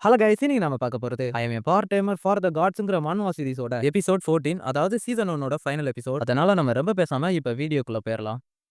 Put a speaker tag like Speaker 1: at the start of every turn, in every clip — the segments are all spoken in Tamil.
Speaker 1: ஹலோ கைஸ், இன்னைக்கு நாம பார்க்க போறது I am a part timer for the காட்ஸ்ங்கிற மான்வா சீரிஸோட எபிசோட் 14, அதாவது சீசன் 1ஓட ஃபைனல் எபிசோட். அதனால நம்ம ரொம்ப பேசாம இப்ப வீடியோக்குள்ள போயிரலாம்.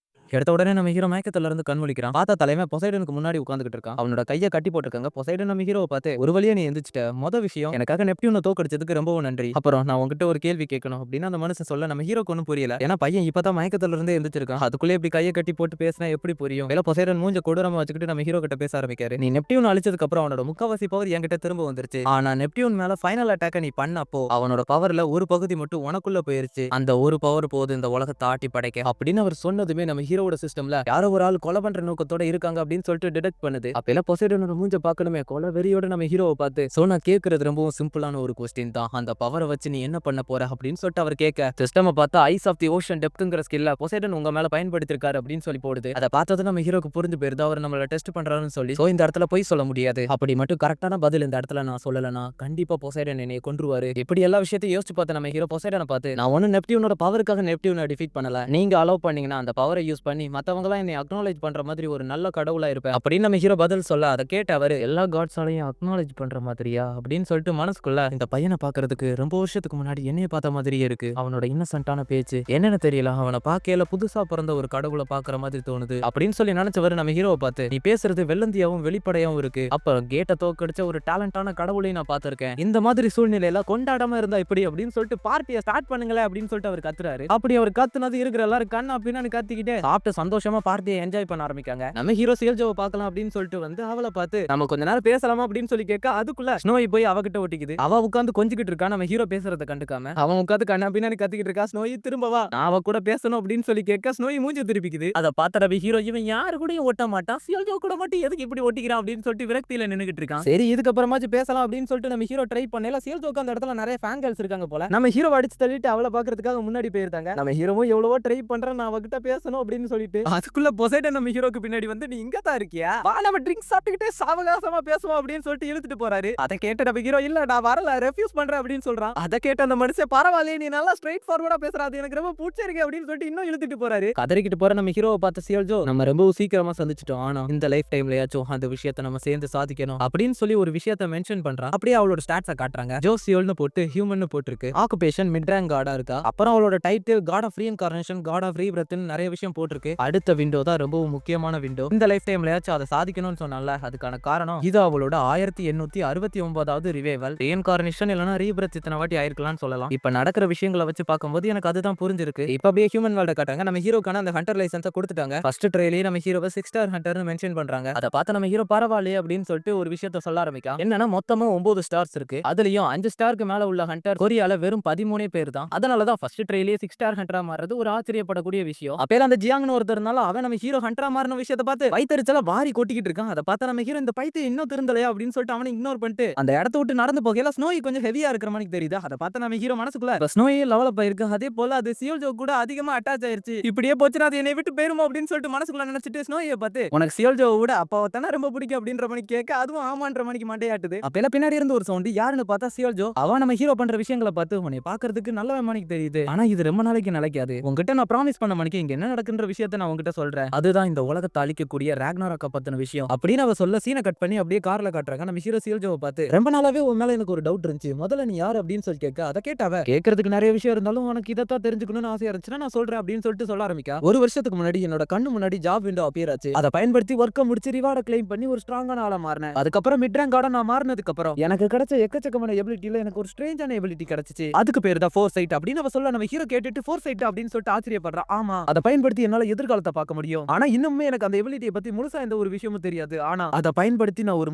Speaker 1: எடுத்த உடனே நம்ம ஹீரோ மயக்கத்துல இருந்து கண் முழிக்கிறான். பார்த்தா தலைவன் பொசைடனுக்கு முன்னாடி உட்கார்ந்துட்டு இருக்கான். அவனோட கையை கட்டி போட்டுருக்காங்க. பொசைடன் நம்ம ஹீரோவை பார்த்து, ஒரு வழியா நீ எந்திரிச்சிட்ட. மொத விஷயம், எனக்காக நெப்டியூனை தோக்கடிச்சதுக்கு ரொம்பவும் நன்றி. அப்புறம் நான் உங்ககிட்ட ஒரு கேள்வி கேட்கணும் அப்படின்னு அந்த மனுஷன் சொல்ல நம்ம ஹீரோக்கு ஒன்றும் புரியல. ஏன்னா பையன் இப்பதான் மயக்கத்துல இருந்து எந்திரிச்சிருக்கான். அதுக்குள்ளே இப்படி கையை கட்டி போட்டு பேசினா எப்படி புரியும்? வேலை பொசைடன் மூஞ்ச கொடூரமா வச்சுக்கிட்டு நம்ம ஹீரோ கிட்ட பேச ஆரம்பிக்காரு. நீ நெப்டியூன் அழிச்சதுக்கு அப்புறம் அவனோட முக்காவாசி பவர் என்கிட்ட திரும்ப வந்துருச்சு. ஆனா நெப்டியூன் மேல ஃபைனல் அட்டாக்க நீ பண்ணப்போ அவனோட பவர்ல ஒரு பகுதி மட்டும் உனக்குள்ள போயிருச்சு. அந்த ஒரு பவர் போது இந்த உலகத்தை ஆட்டி படைக்க அப்படின்னு அவர் சொன்னதுமே நம்ம ஹீரோட சிஸ்டம்ல யாரோ ஒரு ஆள் கொலை பண்ற நோக்கத்தோட இருக்காங்க அப்படின்னு சொல்லிட்டு டிடெக்ட் பண்ணுது. அப்பெல்லாம் பொசைடனோட மூஞ்ச பார்க்கணுமே, கொலை வெறியோட நம்ம ஹீரோவை பார்த்து, சோ நான் கேட்கறது ரொம்பவும் சிம்பிளான ஒரு கொஸ்டின் தான். அந்த பவரை வச்சு நீ என்ன பண்ண போற அப்படின்னு சொல்லிட்டு அவர் கேட்க, சிஸ்டம் பார்த்தா ஐஸ் ஆஃப் தி ஓஷன் டெப்த்ங்கிற ஸ்கில்ல பொசைடன் உங்க மேல பயன்படுத்திருக்காரு அப்படின்னு சொல்லி போடுது. அதை பார்த்தது நம்ம ஹீரோக்கு புரிஞ்சு போயிருது, அவர் நம்மள டெஸ்ட் பண்றாருன்னு சொல்லி. சோ இந்த இடத்துல போய் சொல்ல முடியாது. அப்படி மட்டும் கரெக்டான பதில் இந்த இடத்துல நான் சொல்லலனா கண்டிப்பா பொசைடன் என்னை கொன்றுவாரு. இப்படி எல்லா விஷயத்தையும் யோசிச்சு பார்த்து நம்ம ஹீரோ பொசைடனை பார்த்து, நான் ஒன்னும் நெப்டியூனோட பவருக்காக நெப்டியூனை டிஃபீட் பண்ணல. நீங்க அலோவ் பண்ணீங்கன்னா அந்த பவரை யூஸ் பண்ணி மத்தவங்க எல்லாம் என்னை அக்னாலேஜ் பண்ற மாதிரி ஒரு நல்ல கடவுளா இருப்பேன் அப்படின்னு நம்ம ஹீரோ பதில் சொல்ல, அதை கேட்டு அவரு, எல்லா காட்ஸாலையும் அக்னாலேஜ் பண்ற மாதிரியா அப்படின்னு சொல்லிட்டு மனசுக்குள்ள, இந்த பையனை பாக்குறதுக்கு ரொம்ப வருஷத்துக்கு முன்னாடி என்னைய பார்த்த மாதிரியே இருக்கு. அவனோட இன்னசென்ட்டான பேச்சு என்னன்னு தெரியல, அவனை பார்க்கையில புதுசா பிறந்த ஒரு கடவுளை பாக்குற மாதிரி தோணுது அப்படின்னு சொல்லி நினைச்சவரு நம்ம ஹீரோவை பார்த்து, நீ பேசுறது வெள்ளந்தியாவும் வெளிப்படையாவும் இருக்கு. அப்ப கேட்ட தோக்கடிச்ச ஒரு டேலண்டான கடவுளையும் நான் பார்த்திருக்கேன். இந்த மாதிரி சூழ்நிலையில கொண்டாடாம இருந்தா இப்படி அப்படின்னு சொல்லிட்டு பார்ட்டியை ஸ்டார்ட் பண்ணுங்களேன் அப்படின்னு சொல்லிட்டு அவர் கத்துறாரு. அப்படி அவர் கத்துனது இருக்கிற எல்லாரும் கண்ணா அப்படின்னு கத்திக்கிட்டே சாப்பிட்டு சந்தோஷமா பார்ட்டியை என்ஜாய் பண்ண ஆரம்பிக்காங்க. நம்ம ஹீரோ சியல்ஜோவை பார்க்கலாம் அப்படின்னு சொல்லிட்டு வந்து அவளை பார்த்து, நம்ம கொஞ்ச நேரம் பேசலாமா அப்படின்னு சொல்லி கேட்க, அதுக்குள்ள ஸ்னோய் போய் அவகிட்ட ஒட்டிக்குது. அவ உட்காந்து கொஞ்சிக்கிட்டு இருக்கா, நம்ம ஹீரோ பேசுறத கண்டுக்காம. அவன் உட்காந்து கண்ணா பின்னாடி கத்திக்கிட்டு இருக்கா. ஸ்னோய் திரும்பவா, நான் அவ கூட பேசணும் அப்படின்னு சொல்லி கேட்க, ஸ்னோய் மூஞ்சி திருப்பிக்குது. அதை பார்த்த நம்ம ஹீரோ, இவன் யாரு கூடயும் ஒட்ட மாட்டான், சியல்ஜோ கூட மட்டும் எதுக்கு இப்படி ஒட்டிக்கிறான் அப்படின்னு சொல்லிட்டு விரக்தியில நின்னுகிட்டு இருக்கான். சரி இதுக்கப்புறமாச்சும் பேசலாம் அப்படின்னு சொல்லிட்டு நம்ம ஹீரோ ட்ரை பண்ணல. சியல்ஜோக்கு அந்த இடத்துல நிறைய ஃபேன் கேர்ள்ஸ் இருக்காங்க போல. நம்ம ஹீரோ அடிச்சு தள்ளிட்டு அவளை பாக்குறதுக்காக முன்னாடி போயிருந்தாங்க. நம்ம ஹீரோவும் எவ்வளவோ ட்ரை பண்றேன், நான் அவகிட்ட பேசணும் அப்படின்னு சொல்லிட்டு, அதுக்குள்ள பொசைடன் நம்ம ஹீரோக்கு பின்னாடி வந்து, நீ இங்க தான் இருக்கியா, வா நம்ம ட்ரிங்க்ஸ் சாப்பிட்டுக்கிட்டே சாவகாசமா பேசுவோம் அப்படின்னு சொல்லிட்டு இழுத்துட்டு போறாரு. அதை கேட்ட நம்ம ஹீரோ, இல்ல நான் வரல, ரெஃப்யூஸ் பண்றேன் அப்படின்னு சொல்றான். அதை கேட்ட அந்த மனுஷன், பரவாயில்லையே நீ நல்லா ஸ்ட்ரைட் ஃபார்வர்டா பேசுறாது, எனக்கு ரொம்ப பிடிச்சிருக்கு அப்படின்னு சொல்லிட்டு இன்னும் இழுத்துட்டு போறாரு. கதறிக்கிட்டு போற நம்ம ஹீரோவை பார்த்த சியல்ஜோ, நம்ம ரொம்ப சீக்கிரமா சந்திச்சிட்டோம், ஆனா இந்த லைஃப் டைம்லயாச்சும் அந்த விஷயத்தை நம்ம சேர்ந்து சாதிக்கணும் அப்படின்னு சொல்லி ஒரு விஷயத்தை மென்ஷன் பண்றான். அப்படியே அவளோட ஸ்டாட்ஸை காட்டுறாங்க. ஜோசியோல்னு போட்டு ஹியூமன் போட்டுருக்கு. ஆக்குபேஷன் மிட் ரேங்க் காடா இருக்கா. அப்புறம் அவளோட title god of reincarnation, god of ரீபிரத்னு நிறைய விஷயம் போட்டிருக்கு. அடுத்த விண்டோ தான் ரொம்ப முக்கியமான விண்டோ. இந்த லைஃப் டைம்லயாச்சும் அதை சாதிக்கணும்னு சொன்னால, அதுக்கான காரணம் இது அவளோட 1869வது ரிவைவல், ரீஇன்கார்னேஷன் இல்லனா ரீபிரத் இத்தனை வாட்டி ஆயிருக்கலாம்னு சொல்லலாம். இப்ப நடக்கிற விஷயங்களை வச்சு பார்க்கும்போது எனக்கு அதுதான் புரிஞ்சிருக்கு. இப்ப அப்படியே ஹியூமன் வேர்ல்ட காட்டாங்க. நம்ம ஹீரோக்கான அந்த ஹண்டர் லைசன்ஸை கொடுத்துட்டாங்க. ஃபர்ஸ்ட் ட்ரெயிலே நம்ம ஹீரோவை 6 ஸ்டார் ஹண்டர்னு மென்ஷன் பண்றாங்க. அதை பார்த்து நம்ம ஹீரோ பரவாயில்லையே அப்படின்னு சொல்லிட்டு ஒரு விஷயத்த சொல்ல ஆரம்பிக்கா. என்னன்னா மொத்தமா 9 ஸ்டார்ஸ் இருக்கு. அதுலயும் 5 ஸ்டாருக்கு மேல உள்ள ஹண்டர் கொரியால வெறும் 13 பேர் தான். அதனாலதான் ஃபர்ஸ்ட் ட்ரெயிலே 6 ஸ்டார் ஹண்டரா மாறது ஒரு ஆச்சரியப்படக்கூடிய விஷயம். அப்பே அந்த ஜியாங்னு ஒருத்தர்னால அவன் நம்ம ஹீரோ ஹண்டரா மாறின விஷயத்தை பார்த்து வயித்தறிச்சலா வாரி கொட்டிக்கிட்டு இருக்கான். அதை பார்த்தா நம்ம ஹீரோ, இந்த பைத்து இன்னும் திருந்தலையா அப்படின்னு சொல்லிட்டு அவனை இக்னோர் பண்ணிட்டு அந்த இடத்த விட்டு நடந்து போகையில ஸ்னோய் கொஞ்சம் ஹெவியா இருக்கிற மாதிரி தெரியுது. அதை பார்த்தா நம்ம ஹீரோ மனசுக்குள்ள, ஸ்னோய் லெவலப் ஆயிருக்கு, அதே போல அது சியோல்ஜோ கூட அதிகமா அட்டாச் ஆயிருச்சு, இப்படியே போச்சுனா அது என்னை விட்டு போயிருமோ அப்படின்னு சொல்லிட்டு மனசுக்குள்ள நினைச்சிட்டு ஸ்னோயை பார்த்து, உனக்கு சியோல்ஜோவை விட அப்பாவை தானே ரொம்ப பிடிக்கும் அப்படின்ற மாதிரி கேட்க, அதுவும் ஆமான்ற மணிக்கு மண்டையாட்டுது. அப்பெல்லாம் பின்னாடி இருந்து ஒரு சவுண்ட், யாருன்னு பார்த்தா சியோல்ஜோ. அவன் நம்ம ஹீரோ பண்ற விஷயங்களை பார்த்து, உன்னை பாக்குறதுக்கு நல்ல மணிக்கு தெரியுது, ஆனா இது ரொம்ப நாளைக்கு நிலைக்காது. உங்ககிட்ட நான் ப்ராமிஸ் பண்ண மணிக்கு இங்க என்ன நடக்குன்ற விஷயத்த நான் உங்ககிட்ட சொல்றேன். அதுதான் இந்த உலகத்தை அழிக்கக்கூடிய ராக்னாராக்க பத்தின விஷயம் அப்படின்னு அவ சொல்ல, சீனை கட் பண்ணி அப்படியே கார்ல காட்டுறாங்க. நம்ம ஹீரோ சியோல்ஜோவை பார்த்து, ரொம்ப நாளாவே உன் மேல எனக்கு ஒரு டவுட் இருந்துச்சு, முதல்ல நீ யார் அப்படின்னு சொல்லி கேட்க, அதை கேட்டாவ, கேட்கறதுக்கு நிறைய விஷயம் இருந்தாலும் உனக்கு இதைத்தான் தெரிஞ்சுக்கணும்னு ஆசையா இருந்துச்சுன்னா நான் சொல்றேன் அப்படின்னு சொல்லிட்டு சொல்ல ஆரம்பிக்கா. ஒரு வருஷத்துக்கு முன்னாடி என்னோட கண்ணு முன்னாடி ஜாப் விண்டோ அப்பியர் ஆச்சு. அதை பயன்படுத்தி ஒர்க்கை முடிச்சு ரிவார்டை கிளைம் பண்ணி ஒரு ஸ்ட்ராங்கான ஆளா மாறினேன். அதுக்கப்புறம் மிட் ரேங்க் கார்டா நான் மாறினதுக்கு அப்புறம் எனக்கு கிடைச்ச எக்கச்சக்கமான எபிலிட்டியில எனக்கு ஒரு ஸ்ட்ரேஞ்சான எபிலிட்டி கிடைச்சிச்சு. அதுக்கு பேர் தான் ஃபோர் சைட் அப்படின்னு அவ சொல்ல, நம்ம ஹீரோ கேட்டுட்டு ஃபோர் சைட் அப்படின்னு சொல்லிட்டு ஆச்சரியப்படுறா. ஆமா, அதை பயன்படுத்தி என்னால எதிர்காலத்தை பார்க்க முடியும், ஆனா இன்னுமே எனக்கு அந்த எபிலிட்டியை பத்தி முழுசா எந்த ஒரு விஷயமும் தெரியாது, ஆனா அதை பயன்படுத்தி நான் ஒரு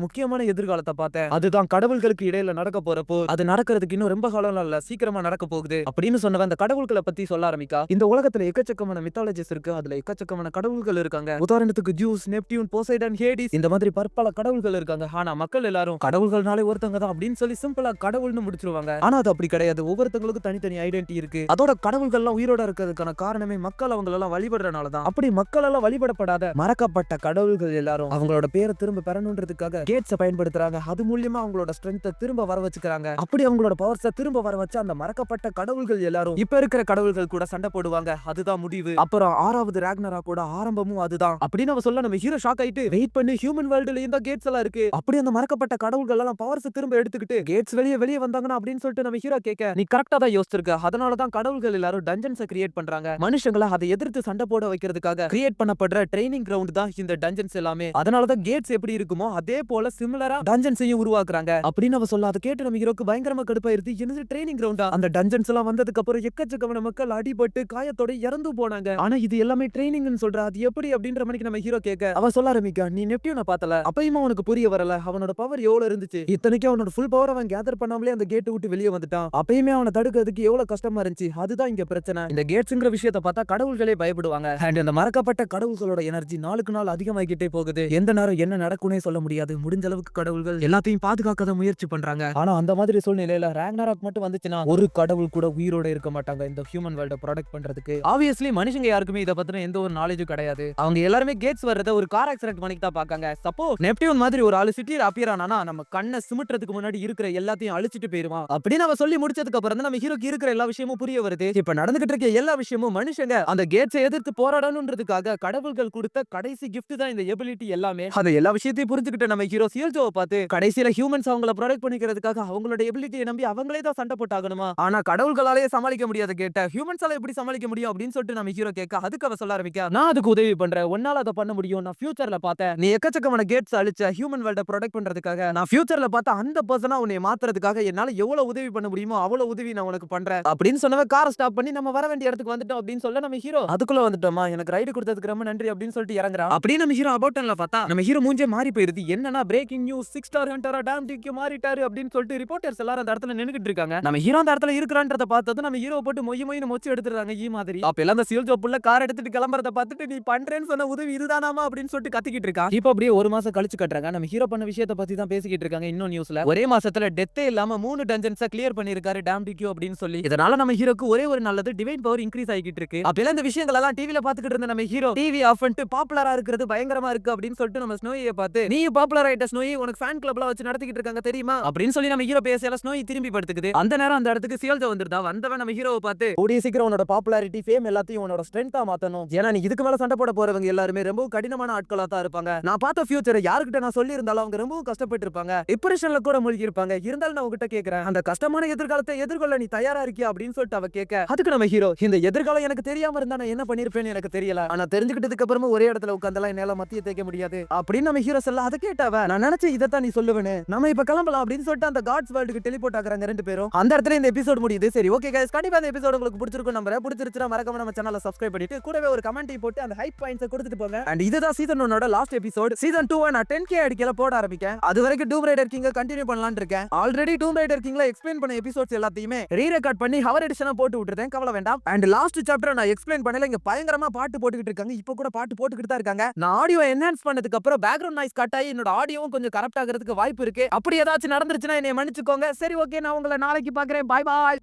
Speaker 1: முக்கியமான எதிர்காலத்தை பார்த்தேன். அதுதான் கடவுள்களுக்கு இடையில நடக்க போறப்போ, அது நடக்கிறதுக்கு இன்னும் ரொம்ப காலம் இல்ல, சீக்கிரமா நடக்க போகுது அப்படின்னு சொன்னவன் அந்த கடவுள்களை பத்தி சொல்ல ஆரம்பிக்கா. இந்த உலகத்துல எக்கச்சக்கமான மித்தாலஜிஸ் இருக்கு, அதுல எக்கச்சக்கமான கடவுள்கள் இருக்காங்க. உதாரணத்துக்கு ஜூஸ், நெப்டியூன், போசைடன், ஹேடிஸ், இந்த மாதிரி பற்பல கடவுள்கள் இருக்காங்க. ஆனா மக்கள் எல்லாரும் கடவுள்கள்னாலே ஒருத்தங்க தான் அப்படின்னு சொல்லி சிம்பிளா கடவுள்னு முடிச்சிருவாங்க. ஆனா அது அப்படி கிடையாது. ஒவ்வொருத்தங்களுக்கும் தனித்தனி ஐடென்டிட்டி இருக்கு. அதோட கடவுள்கள் எல்லாம் உயிரோட இருக்கிறதுக்கான காரணமே மக்கள் அவங்களெல்லாம் வழிபடுற தான். அப்படி மக்களால வழிபடப்படாத மறக்கப்பட்ட கடவுள்கள் எல்லாரும் அவங்களோட பேரை திரும்ப பெறணுன்றதுக்காக கேட்ஸை பயன்படுத்துறாங்க. அது மூலியமா அவங்களோட ஸ்ட்ரென்த்தை திரும்ப வர வச்சுக்கிறாங்க. அப்படி அவங்களோட பவர்ஸை திரும்ப வர வச்சு அந்த மறக்கப்பட்ட கடவுள்கள் எல்லாரும் இப்ப இருக்கிற கடவுள்கள் கூட சண்டை போடுவாங்க. அதுதான் முடிவு. அப்புறம் 6வது ராக்னராக்கோட ஆரம்பமும் அதுதான் அப்படின்னு அவ சொல்ல நம்ம ஹீரோ ஷாக் ஆயிட்டு வெயிட் பண்ணி ஹியூமன் வேர்ல்டுல இந்த கேட்ஸ் எல்லாம் இருக்கு. அப்படி அந்த மறக்கப்பட்ட கடவுள்கள் எல்லாம் பவர்ஸ் திரும்ப எடுத்துக்கிட்டு கேட்ஸ் வெளியே வந்தாங்கன்னா அப்படின்னு சொல்லிட்டு நம்ம ஹீரோ கேட்க நீ கரெக்டா தான் யோசிச்சிருக்க. அதனாலதான் கடவுள்கள் எல்லாரும் டஞ்சன்ஸை கிரியேட் பண்றாங்க. மனுஷங்களை அதை எதிர்த்து சண்டை போட வைக்கிறதுக்காக கிரியேட் பண்ணப்படுற ட்ரைனிங் கிரவுண்ட் தான் இந்த டஞ்சன்ஸ் எல்லாமே. அதனாலதான் கேட்ஸ் எப்படி இருக்குமோ அதே போல சிமிலரா டஞ்சன்ஸையும் உருவாக்குறாங்க அப்படின்னு அவ சொல்ல அதை கேட்டு நம்ம ஹீரோக்கு பயங்கரமா கடுப்பாயிருது. என்னது ட்ரைனிங் கிரவுண்டா? அந்த டஞ்சன்ஸ் எல்லாம் வந்ததுக்கு அப்புறம் எக்கச்சக்கமான மக்கள் அடிபட்டு காயத்தோட இறந்து போனாங்க. ஆனா இது எல்லாமே ட்ரைனிங்னு சொல்ற அது எப்படி அப்படின்ற மாதிரி நம்ம ஹீரோ கேட்க அவ சொல்ல ஆரம்பிக்கா நீ நெப்டியூனை பார்த்தல அப்பயுமா உனக்கு புரிய வரல அவனோட பவர் எவ்வளவு இருந்துச்சு. இத்தனைக்கும் அவனோட ஃபுல் பவர் அவன் கேதர் பண்ணாமலே அந்த கேட் விட்டு வெளியே வந்துட்டான். அப்பயுமே அவனை தடுக்கிறதுக்கு எவ்வளவு கஷ்டமா இருந்துச்சு. அதுதான் இங்க பிரச்சனை. இந்த கேட்ஸ்ங்கிற விஷயத்தை பார்த்தா கடவுள்களே பயப்படுவாங்க. அண்ட் அந்த மறக்கப்பட்ட கடவுள்களோட எனர்ஜி நாளுக்கு நாள் அதிகமாகிட்டே போகுது. எந்த நேரம் என்ன நடக்கும்னே சொல்ல முடியாது. முடிஞ்ச அளவுக்கு கடவுள்கள் எல்லாத்தையும் பாதுகாக்க முயற்சி பண்றாங்க. ஆனா அந்த மாதிரி சூழ்நிலையில ராக்னராக் மட்டும் வந்துச்சுன்னா ஒரு கடவுள் கூட உயிரோட இருக்க மாட்டாங்க இந்த ஹியூமன் வேர்ல்ட ப்ரொடெக்ட் பண்றதுக்கு. ஆப்வியஸ்லி மனுஷங்க யாருக்குமே இத பத்தின எந்த ஒரு நாலேஜும் கிடையாது. அவங்க எல்லாருமே கேட்ஸ் வர்றத ஒரு கார் ஆக்சிடென்ட் பண்ணி தான் பாக்காங்க. சப்போஸ் நெப்டியூன் மாதிரி ஒரு ஆளு சிட்டில அப்பியர் ஆனானா நம்ம கண்ணை சிமிட்டுறதுக்கு முன்னாடி இருக்கிற எல்லாத்தையும் அழிச்சிட்டு போயிருவான் அப்படின்னு அவ சொல்லி முடிச்சதுக்கு அப்புறம் நம்ம ஹீரோக்கு இருக்கிற எல்லா விஷயமும் புரிய வருது. இப்ப நடந்துகிட்டு இருக்க எல்லா விஷயமும் மனுஷங்க அந்த கேட்ஸை எதிர்த்து போராடணும்ன்றதுக்காக கடவுள்கள் கொடுத்த கடைசி கிஃப்ட் தான் இந்த எபிலிட்டி எல்லாமே. அந்த எல்லா விஷயத்தையும் புரிஞ்சுக்கிட்ட நம்ம ஹீரோ சியல்ஜோவை பார்த்து கடைசியில ஹியூமன்ஸ் அவங்கள ப்ரொடெக்ட் பண்ணிக்கிறதுக்காக அவங்களோட எபிலிட்டியை நம்பி அவங்களே தான் சண்டை போட்டாகணுமா. ஆனா கடவுள்களாலேயே சமாளிக்க முடியாத கேட்ட ஹியூமன்ஸால எப்படி சமாளிக்க முடியும் அப்படின்னு சொல்லிட்டு நம்ம ஹீரோ கேட்க அதுக்கு அவ சொல்ல ஆரம்பிக்க நான் அதுக்கு உதவி பண்றேன். உன்னால அதை பண்ண முடியும். நான் ஃபியூச்சர்ல பார்த்தேன் நீ எக்கச்சக்கமான கேட்ஸ் அழிச்ச ஹியூமன் வேர்ல்ட ப்ரொடெக்ட் பண்றதுக்காக. நான் ஃபியூச்சர்ல பார்த்த அந்த பர்சனா உன்னை மாத்துறதுக்காக என்னால எவ்வளவு உதவி பண்ண முடியுமோ அவ்வளவு உதவி நான் உனக்கு பண்றேன் அப்படின்னு சொன்னவ காரை ஸ்டாப் பண்ணி நம்ம வர வேண்டிய இடத்துக்கு வந்துட்டோம் அப்படின்னு சொல்ல நம்ம ஹீரோ அதுக்குள்ள வந்துட்டோமா எனக்கு ரைடு கொடுத்ததுக்கு ரொம்ப நன்றி அப்படின்னு சொல்லிட்டு இறங்குறான். அப்படியே நம்ம ஹீரோ அபவுட் டன்ல பார்த்தா நம்ம ஹீரோ மூஞ்சே மாறி போயிருது. என்னன்னா பிரேக்கிங் நியூஸ் 6 ஸ்டார் ஹண்டரா டாம் டிக்கு மாறிட்டாரு அப்படின்னு சொல்லிட்டு ரிப்போர்ட்டர்ஸ் எல்லாரும் அந்த இடத்துல நின்னுகிட்டு இருக்காங்க. நம்ம ஹீரோ அந்த இடத்துல இருக்கிறான்றத பார்த்தது நம்ம ஹீரோ போட்டு மொய்னு மொச்சு எடுத்துறாங்க ஈ மாதிரி. அப்ப எல்லாம் அந்த சியல்ஜோ புள்ள கார் எடுத்துட்டு கிளம்பறத பார்த்துட்டு நீ பண்றேன்னு சொன்ன உதவி இதுதானாமா அப்படின்னு சொல்லிட்டு கத்திக்கிட்டு இருக்கா. இப்போ அப்படியே ஒரு மாசம் கழிச்சு கட்டுறாங்க. நம்ம ஹீரோ பண்ண விஷயத்தை பத்தி தான் பேசிக்கிட்டு இருக்காங்க. இன்னும் நியூஸ்ல ஒரே மாசத்துல டெத்தே இல்லாம 3 டஞ்சன்ஸை கிளியர் பண்ணிருக்காரு டாம் டிக்கு அப்படின்னு சொல்லி. இதனால நம்ம ஹீரோக்கு ஒரே ஒரு நல்லது டிவைன் பவர் இன்க்ரீஸ் ஆகிட்டு இருக்கு. அப்பெல்லாம் இந்த விஷயங்கள் எல்லாம் டிவில பாத்துக்கிட்டு இருந்த நம்ம ஹீரோ டிவி ஆஃப் பண்ணிட்டு பாப்புலரா இருக்கிறது பயங்கரமா இருக்கு அப்படின்னு சொல்லிட்டு நம்ம ஸ்னோயை பார்த்து நீ பாப்புலர் ஆயிட்ட ஸ்னோயி உனக்கு ஃபேன் கிளப்லாம் வச்சு நடத்திக்கிட்டு இருக்காங்க தெரியுமா அப்படின்னு சொல்லி நம்ம ஹீரோ பேசல ஸ்னோயி திரும்பி படுத்துக்குது. அந்த நேரம் அந்த இடத்துக்கு சியல்ஜோ வந்துருந்தா. வந்தவன் நம்ம ஹீரோவை பார்த்து கூடிய சீக்கிரம் உன்னோட பாப்புலாரிட்டி ஃபேம் எல்லாத்தையும் உன்னோட ஸ்ட்ரென்த்தா மாத்தணும். ஏன்னா நீ இதுக்கு மேல சண்டை போட போறவங்க எல்லாருமே ரொம்ப கடினமான ஆட்களா தான் இருப்பாங்க. நான் பார்த்த ஃபியூச்சரை யாருக்கிட்ட நான் சொல்லி இருந்தாலும் அவங்க ரொம்ப கஷ்டப்பட்டு இருப்பாங்க. டிப்ரெஷன்ல கூட மூழ்கி இருப்பாங்க. இருந்தாலும் நான் உங்ககிட்ட கேக்குறேன் அந்த கஷ்டமான எதிர்காலத்தை எதிர்கொள்ள நீ தயாரா இருக்கியா அப்படின்னு சொல்லிட்டு அவ கேட்க அதுக்கு நம்ம ஹீரோ இந்த எதிர்காலம் எனக்கு தெரியாம இருந்தா நான் என்ன பண்ணிருப்பேன்னு எனக்கு தெரியல. ஆனா தெரிஞ்சுக்கிட்டதுக்கு அப்புறமா ஒரே இடத்துல உட்கார்ந்தலாம் என்னால மத்திய தேய்க்க முடியாது அப்படின்னு நம்ம ஹீரோ சொல்ல அதை கேட்டவ நான் நினைச்சேன் இதைத்தான் நீ சொல்லுவேன்னு. நம்ம இப்ப கிளம்பலாம் அப்படின்னு சொல்லிட்டு அந்த காட்ஸ் வேர்ல்டுக்கு டெலிபோர்ட் ஆகுறாங்க ரெண்டு பேரும். அந்த இடத்துல இந்த எபிசோட் முடியுது. சரி ஓகே गाइस கண்டிப்பா இந்த எபிசோட் உங்களுக்கு பிடிச்சிருக்கும் நம்புறேன். பிடிச்சிருந்தா மறக்காம நம்ம சேனலை சப்ஸ்கிரைப் பண்ணிட்டு கூடவே ஒரு கமெண்ட் போட்டு அந்த ஹைப் பாயிண்ட்ஸ் கொடுத்துட்டு போங்க. அண்ட் இதுதான் சீசன் 1 லாஸ்ட் எபிசோட். சீசன் 2 நான் 10k அடிக்கல போட ஆரம்பிக்கேன். அது வரைக்கும் டூம் ரைடர் கிங்க கண்டினியூ பண்ணலாம்னு இருக்கேன். ஆல்ரெடி டூம் ரைடர் கிங்ல எக்ஸ்பிளைன் பண்ண எபிசோட்ஸ் எல்லாத்தையுமே ரீ ரெக்கார்ட் பண்ணி ஹவர் எடிஷனா போட்டு விட்டுறேன். கவலை வேண்டாம். அண்ட் லாஸ்ட் சாப்டர் நான் எக்ஸ்பிளைன் பண்ணல இங்க பயங்கரமா பாட்டு போட்டுக்கிட்டு இருக்காங்க. இப்போ கூட பாட்டு போட்டுக்கிட்டு தான் இருக்காங்க. நான் ஆடியோ என்ஹான்ஸ் பண்ணதுக்கு அப்புறம் பேக்ரவுண்ட் நாய்ஸ் கட் ஆகி என்னோட ஆடியோவும் கொஞ்சம் கரெக்ட் ஆகிறதுக்கு வாய்ப்பு இருக்கு. அப்படி ஏதாச்சும் நடந்துருச்சுன்னா என்னை மன்னிச்சுக்கோங்க. சரி ஓகே நான் உங்களை நாளைக்கு பாக்குறேன். பாய் பாய்.